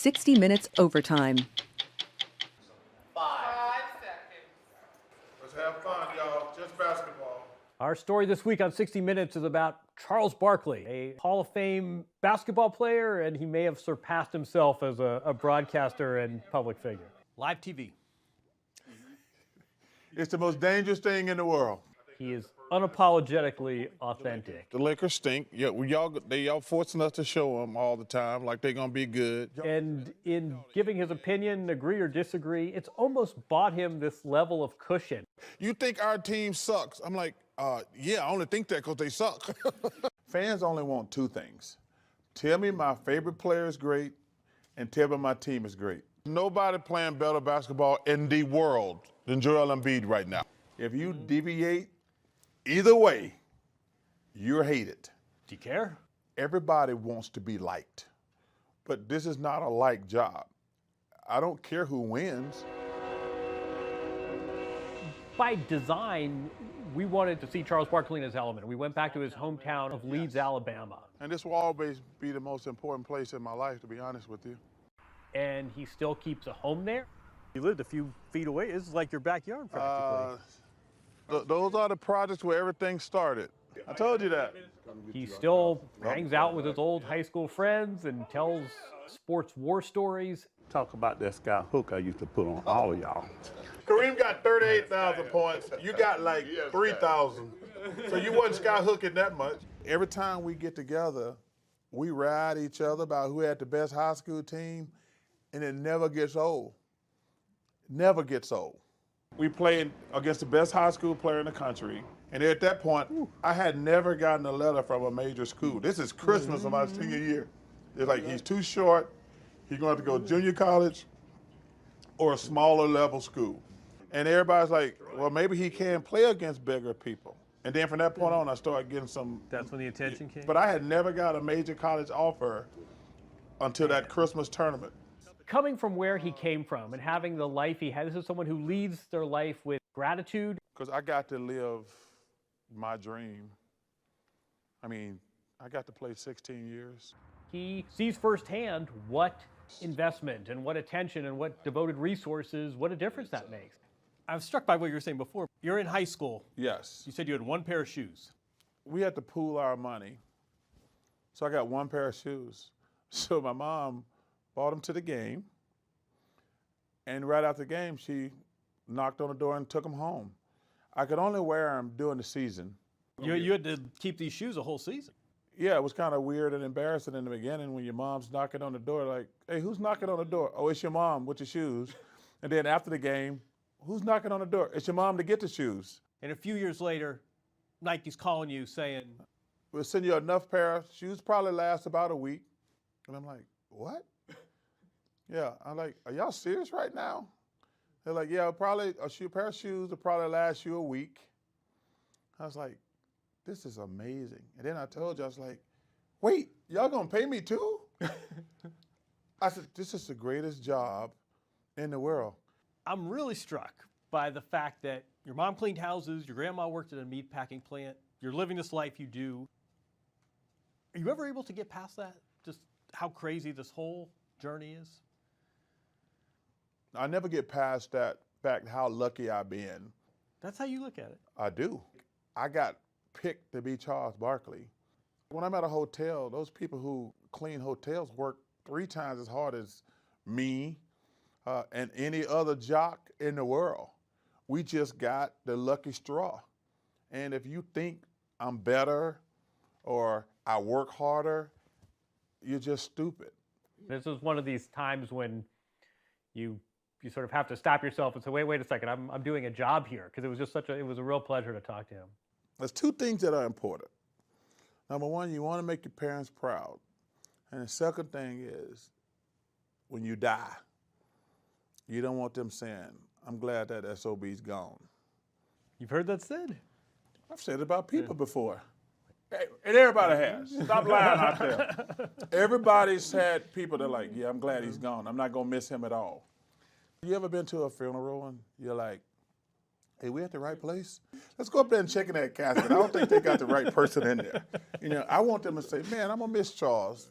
60 Minutes Overtime. 5 seconds. Let's have fun, y'all. Just basketball. Our story this week on 60 Minutes is about Charles Barkley, a Hall of Fame basketball player, and he may have surpassed himself as a broadcaster and public figure. Live TV. It's the most dangerous thing in the world. He is unapologetically authentic. The Lakers stink. Yeah, y'all forcing us to show them all the time like they're going to be good. And in giving his opinion, agree or disagree, it's almost bought him this level of cushion. You think our team sucks? I'm like, yeah, I only think that because they suck. Fans only want two things. Tell me my favorite player is great and tell me my team is great. Nobody playing better basketball in the world than Joel Embiid right now. If you deviate either way, you're hated. Do you care? Everybody wants to be liked, but this is not a like job. I don't care who wins. By design, we wanted to see Charles Barkley in his element. We went back to his hometown of Leeds, Alabama. And this will always be the most important place in my life, to be honest with you. And he still keeps a home there. You lived a few feet away. This is like your backyard practically. Those are the projects where everything started. I told you that. He still hangs out with his old high school friends and tells sports war stories. Talk about that sky hook I used to put on all of y'all. Kareem got 38,000 points. You got like 3,000. So you wasn't sky hooking that much. Every time we get together, we ride each other about who had the best high school team, and it never gets old. Never gets old. We played against the best high school player in the country, and at that point, I had never gotten a letter from a major school. This is Christmas of my senior year. It's like, he's too short, he's going to have to go junior college or a smaller level school. And everybody's like, well, maybe he can play against bigger people. And then from that point on, I started getting some. That's when the attention came? But I had never got a major college offer until that Christmas tournament. Coming from where he came from and having the life he had, this is someone who leads their life with gratitude. Because I got to live my dream. I mean, I got to play 16 years. He sees firsthand what investment and what attention and what devoted resources, what a difference that makes. I was struck by what you were saying before. You're in high school. Yes. You said you had one pair of shoes. We had to pool our money. So I got one pair of shoes. So my mom brought them to the game. And right after the game, she knocked on the door and took them home. I could only wear them during the season. You had to keep these shoes a whole season. Yeah, it was kind of weird and embarrassing in the beginning when your mom's knocking on the door like, hey, who's knocking on the door? Oh, it's your mom with your shoes. And then after the game, who's knocking on the door? It's your mom to get the shoes. And a few years later, Nike's calling you saying, we'll send you enough pair of shoes, probably last about a week. And I'm like, what? Yeah, I'm like, are y'all serious right now? They're like, yeah, probably a pair of shoes will probably last you a week. I was like, this is amazing. And then I told you, I was like, wait, y'all gonna pay me too? I said, this is the greatest job in the world. I'm really struck by the fact that your mom cleaned houses, your grandma worked at a meat packing plant, you're living this life you do. Are you ever able to get past that? Just how crazy this whole journey is? I never get past that fact how lucky I've been. That's how you look at it. I do. I got picked to be Charles Barkley. When I'm at a hotel, those people who clean hotels work 3 times as hard as me and any other jock in the world. We just got the lucky straw. And if you think I'm better or I work harder, you're just stupid. This is one of these times when you sort of have to stop yourself and say, wait a second, I'm doing a job here, because it was just it was a real pleasure to talk to him. There's 2 things that are important. Number one, you want to make your parents proud. And the second thing is, when you die, you don't want them saying, I'm glad that SOB's gone. You've heard that said? I've said it about people before. And everybody has. Stop lying out there. Everybody's had people that are like, yeah, I'm glad he's gone. I'm not going to miss him at all. You ever been to a funeral and you're like, hey, we at the right place? Let's go up there and check in that casket. I don't think they got the right person in there. You know, I want them to say, man, I'm going to miss Charles.